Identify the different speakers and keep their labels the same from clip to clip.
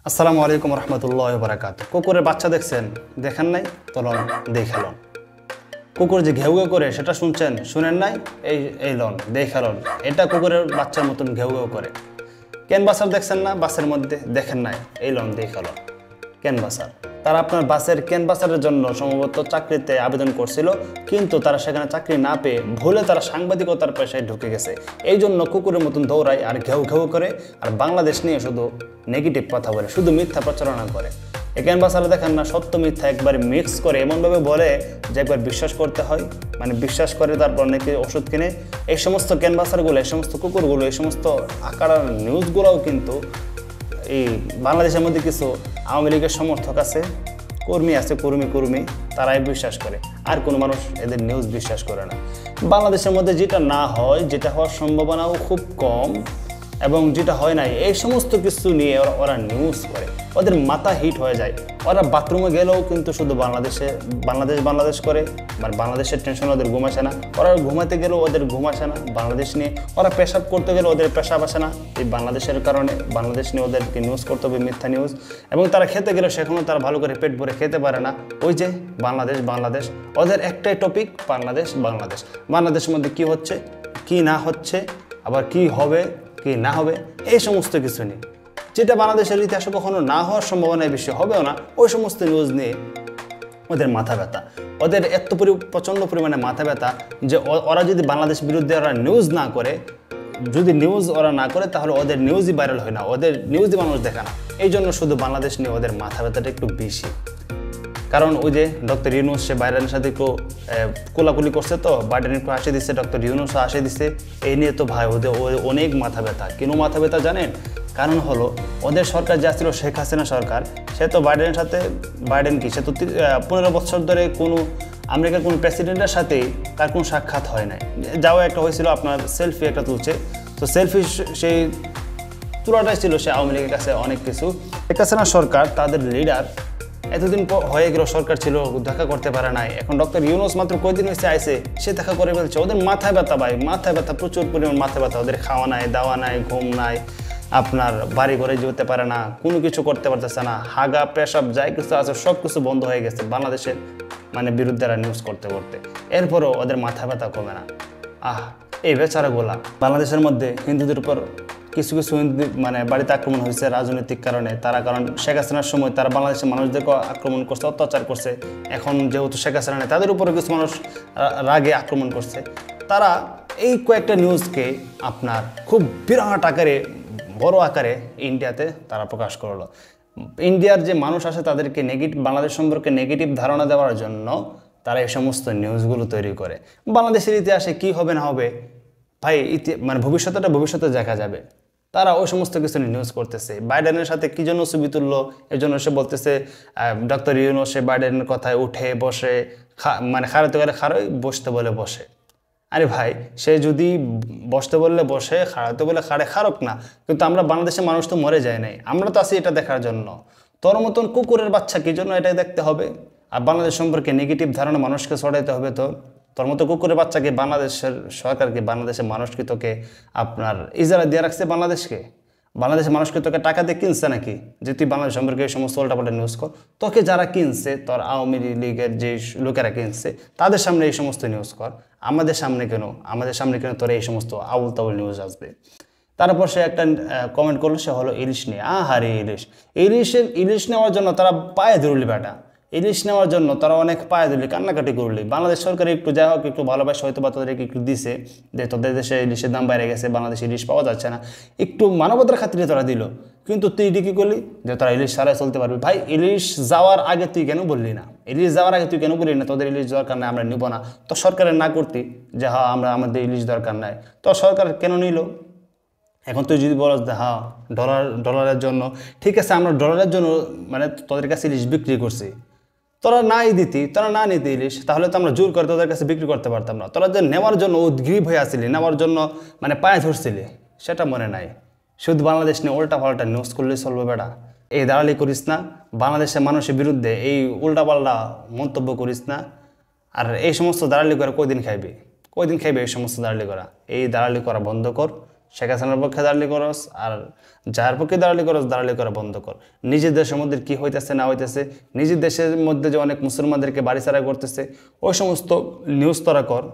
Speaker 1: আসসালামু আলাইকুম রহমতুল্লাহ বারাকাত। কুকুরের বাচ্চা দেখছেন? দেখেন নাই? চলুন দেখালন। কুকুর যে ঘেউ ঘেউ করে সেটা শুনছেন? শুনেন নাই? এই লন দেখালন। এটা কুকুরের বাচ্চার মতন ঘেউ ঘেউ করে। ক্যানভাসার দেখছেন না বাসের মধ্যে? দেখেন নাই? এই লন দেখালন ক্যানভাসার। তারা আপনার বাসের ক্যানভাসারের জন্য সম্ভবত চাকরিতে আবেদন করছিল, কিন্তু তারা সেখানে চাকরি না পেয়ে ভুলে তারা সাংবাদিকতার পেশায় ঢুকে গেছে। এই জন্য কুকুরের মতন দৌড়ায় আর ঘেউ ঘেউ করে, আর বাংলাদেশ নিয়ে শুধু নেগেটিভ কথা বলে, শুধু মিথ্যা প্রচারণা করে। এই ক্যানভাসারে দেখেন না, সত্য মিথ্যা একবারে মিক্স করে এমনভাবে বলে যে একবার বিশ্বাস করতে হয়, মানে বিশ্বাস করে তারপর নাকি ওষুধ কিনে। এই সমস্ত ক্যানভাসারগুলো, এই সমস্ত কুকুরগুলো, এই সমস্ত আকার নিউজগুলোও কিন্তু এই বাংলাদেশের মধ্যে কিছু আওয়ামী লীগের সমর্থক আছে, কর্মী আছে, কর্মী তারাই বিশ্বাস করে, আর কোনো মানুষ এদের নিউজ বিশ্বাস করে না। বাংলাদেশের মধ্যে যেটা না হয়, যেটা হওয়ার সম্ভাবনাও খুব কম, এবং যেটা হয় নাই, এই সমস্ত কিছু নিয়ে ওরা নিউজ করে। ওদের মাথা হিট হয়ে যায়। ওরা বাথরুমে গেলেও কিন্তু শুধু বাংলাদেশ করে, মানে বাংলাদেশের টেনশন ওদের ঘুম আসে না। ওরা ঘুমাতে গেলেও ওদের ঘুম আসে না বাংলাদেশ নিয়ে। ওরা পেশাব করতে গেলে ওদের পেশাব আসে না এই বাংলাদেশের কারণে। বাংলাদেশ নিয়ে ওদেরকে নিউজ করতে হবে, মিথ্যা নিউজ। এবং তারা খেতে গেলে সেখানেও তারা ভালো করে পেট ভরে খেতে পারে না। ওই যে বাংলাদেশ, ওদের একটাই টপিক বাংলাদেশের মধ্যে কি হচ্ছে, কি না হচ্ছে, আবার কি হবে, কি না হবে, এই সমস্ত কিছু নিয়ে, যেটা বাংলাদেশের ইতিহাসে কখনো না হওয়ার সম্ভাবনায় বেশি হবেও না, ওই সমস্ত নিউজ নিয়ে ওদের মাথা ব্যথা। ওদের এত প্রচণ্ড পরিমাণে মাথা ব্যথা যে ওরা যদি বাংলাদেশ বিরুদ্ধে ওরা নিউজ না করে, তাহলে ওদের নিউজই ভাইরাল হয় না, ওদের নিউজই মানুষ দেখে না। এই জন্য শুধু বাংলাদেশ নিয়ে ওদের মাথা ব্যথাটা একটু বেশি। কারণ ওই যে ডক্টর ইউনূস, সে বাইডেনের সাথে একটু কোলাকুলি করছে, তো বাইডেন একটু হাসি দিচ্ছে, ডক্টর ইউনূসও হাসি দিচ্ছে। এই নিয়ে তো ভাই ওদের অনেক মাথা ব্যথা। কেন মাথা ব্যথা জানেন? কারণ হলো ওদের সরকার যা ছিল, শেখ হাসিনা সরকার, সে তো বাইডেনের সাথে, সে তো 15 বছর ধরে কোনো আমেরিকার কোনো প্রেসিডেন্টের সাথেই তার কোনো সাক্ষাৎ হয় নাই। যাও একটা হয়েছিল, আপনার সেলফি একটা তুলছে, তো সেলফি সেই তুলাটাই ছিল সে আওয়ামী লীগের কাছে অনেক কিছু। শেখ হাসিনা সরকার, তাদের লিডার, এতদিন হয়ে গেল সরকার ছিল, দেখা করতে পারে নাই। এখন ডক্টর ইউনূস মাত্র কয়দিন হয়েছে আইসে, সে দেখা করে ফেলছে। ওদের মাথায় ব্যথা ভাই, মাথায় ব্যথা, প্রচুর পরিমাণ মাথা ব্যথা। ওদের খাওয়া নাই, দাওয়া নাই, ঘুম নাই, আপনার বাড়ি ঘরে যেতে পারে না, কোনো কিছু করতে পারতেছে না। হাগা পেশাব যাই কিছু আছে সব কিছু বন্ধ হয়ে গেছে বাংলাদেশের বিরুদ্ধে নিউজ করতে। এরপরও ওদের মাথা ব্যথা কমে না। এই বেচারাগুলা বাংলাদেশের মধ্যে হিন্দুদের উপর কিছু হিন্দু বাড়িতে আক্রমণ হয়েছে রাজনৈতিক কারণে। কারণ শেখ হাসিনার সময় তারা বাংলাদেশের মানুষদেরকে আক্রমণ করছে, অত্যাচার করছে। এখন যেহেতু শেখ হাসিনা নেই, তাদের উপরে কিছু মানুষ রাগে আক্রমণ করছে। তারা এই কয়েকটা নিউজকে আপনার খুব বিরাট আকারে, বড় আকারে ইন্ডিয়াতে তারা প্রকাশ করলো। ইন্ডিয়ার যে মানুষ আসে তাদেরকে বাংলাদেশ সম্পর্কে নেগেটিভ ধারণা দেওয়ার জন্য তারা এই সমস্ত নিউজগুলো তৈরি করে। বাংলাদেশের ইতিহাসে কি হবে না হবে ভাই, ভবিষ্যতে দেখা যাবে। তারা ওই সমস্ত কিছু নিউজ করতেছে। বাইডেনের সাথে কি জন্য ছবি তুললো, এই জন্য সে বলতেছে ডক্টর ইউনূস সে বাইডেনের কথায় উঠে বসে, খাড়াতে গেলে খাড়াই, বসতে বলে বসে। আরে ভাই, সে যদি বসতে বললে বসে, খাড়াতে বলে খাড়ে, খারক না। কিন্তু আমরা বাংলাদেশের মানুষ তো মরে যায় নাই, আমরা তো আছি এটা দেখার জন্য। তোর মতন কুকুরের বাচ্চা কি জন্য এটাই দেখতে হবে? আর বাংলাদেশ সম্পর্কে নেগেটিভ ধারণা মানুষকে ছড়াইতে হবে? তোর মতো কুকুরের বাচ্চাকে বাংলাদেশের সরকারকে, বাংলাদেশের মানুষকে তোকে আপনার ইজারা দিয়ে রাখছে বাংলাদেশের মানুষকে তোকে টাকা দিয়ে কিনছে নাকি যে তুই বাংলাদেশ সম্পর্কে এই সমস্ত উল্টাপাল্টা নিউজ কর? তোকে যারা কিনছে, তোর আওয়ামী লীগের যে লোকেরা কিনছে, তাদের সামনে এই সমস্ত নিউজ কর। আমাদের সামনে কেন তোর এই সমস্ত আউল তাউল নিউজ আসবে? তারপর সে একটা কমেন্ট করলো, সে হলো ইলিশ নিয়ে। আহারে ইলিশ নেওয়ার জন্য তারা পায়ে ধরলি বেটা, ইলিশ নেওয়ার জন্য তারা অনেক পায়ে দিলি, কান্নাকাটি করলি। বাংলাদেশ সরকার একটু যাই হোক একটু ভালোবাসা হয়তো বা তাদেরকে একটু দিছে, যে তোদের দেশে ইলিশের দাম বাইরে গেছে, বাংলাদেশে ইলিশ পাওয়া যাচ্ছে না, একটু মানবতার খাতিরে তোরা দিল। কিন্তু তুই এটি কী করলি যে তোরা ইলিশ ছাড়াই চলতে পারবি? ভাই, ইলিশ যাওয়ার আগে তুই কেন বললি না? তোদের ইলিশ দরকার নাই, আমরা নিব না? তো সরকারের না করতি যে হ্যাঁ আমাদের ইলিশ দরকার নাই, তো সরকার কেন নিল? এখন তুই যদি বলস যে হ্যাঁ ডলারের জন্য, ঠিক আছে, আমরা ডলারের জন্য তোদের কাছে ইলিশ বিক্রি করছি, তোরা না নিতে ইলিশ, তাহলে তো আমরা জোর করে তোদের কাছে বিক্রি করতে পারতাম না। তোরা যে নেওয়ার জন্য উদ্গ্রীব হয়ে আসছিলি, নেওয়ার জন্য পায়ে ধরছিলি, সেটা মনে নাই। শুধু বাংলাদেশ নিয়ে উল্টা পাল্টা নিউজ করলেই চলবে বেটা? এই দালালি করিস না, বাংলাদেশের মানুষের বিরুদ্ধে এই উল্টা পাল্টা মন্তব্য করিস না। আর এই সমস্ত দালালি করে কয়দিন খাইবে এই সমস্ত দালালি করা? এই দালালি করা বন্ধ কর। শেখ হাসিনার পক্ষে দাঁড়ালি করস, আর যার পক্ষে দাঁড়ালি করস দাঁড়ালি করা বন্ধ কর। নিজের দেশের মধ্যে কি হইতেছে না হইতেছে, নিজের দেশের মধ্যে যে অনেক মুসলমানদেরকে বাড়ি ছাড়া করতেছে, ওই সমস্ত নিউজ তোরা কর।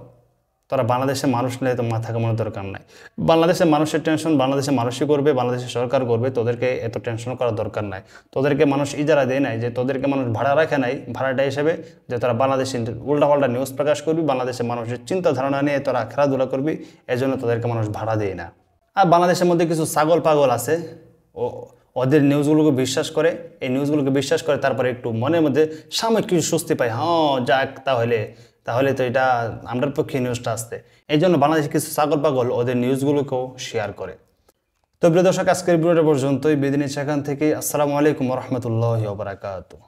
Speaker 1: তোরা বাংলাদেশের মানুষ নিয়ে তো মাথা কামানোর দরকার নাই। বাংলাদেশের মানুষের টেনশন বাংলাদেশের মানুষই করবে, বাংলাদেশের সরকার করবে, তোদেরকে এত টেনশন করার দরকার নাই। তোদেরকে মানুষ ইজারা দেয় নাই, যে তোদেরকে মানুষ ভাড়া রাখে নাই ভাড়াটা হিসেবে যে তোরা বাংলাদেশে উল্টাপাল্টা নিউজ প্রকাশ করবি, বাংলাদেশের মানুষের চিন্তা ধারণা নিয়ে তোরা খেলাধুলা করবি, এজন্য তোদেরকে মানুষ ভাড়া দেয় না। আর বাংলাদেশের মধ্যে কিছু ছাগল পাগল আছে, ওদের নিউজগুলোকে বিশ্বাস করে, এই নিউজগুলোকে বিশ্বাস করে, তারপরে একটু মনের মধ্যে সাময়িক কিছু স্বস্তি পায়, হ্যাঁ যাক তাহলে তো এটা আমরার পক্ষে নিউজটা আসতে। এই জন্য বাংলাদেশের কিছু ছাগল পাগল ওদের নিউজগুলোকেও শেয়ার করে। তো প্রিয় দর্শক, আজকের ভিডিওটা পর্যন্তই বিদায় নিচ্ছি এখান থেকে। আসসালামু আলাইকুম ওয়া রাহমাতুল্লাহি ওয়া বারাকাতুহু।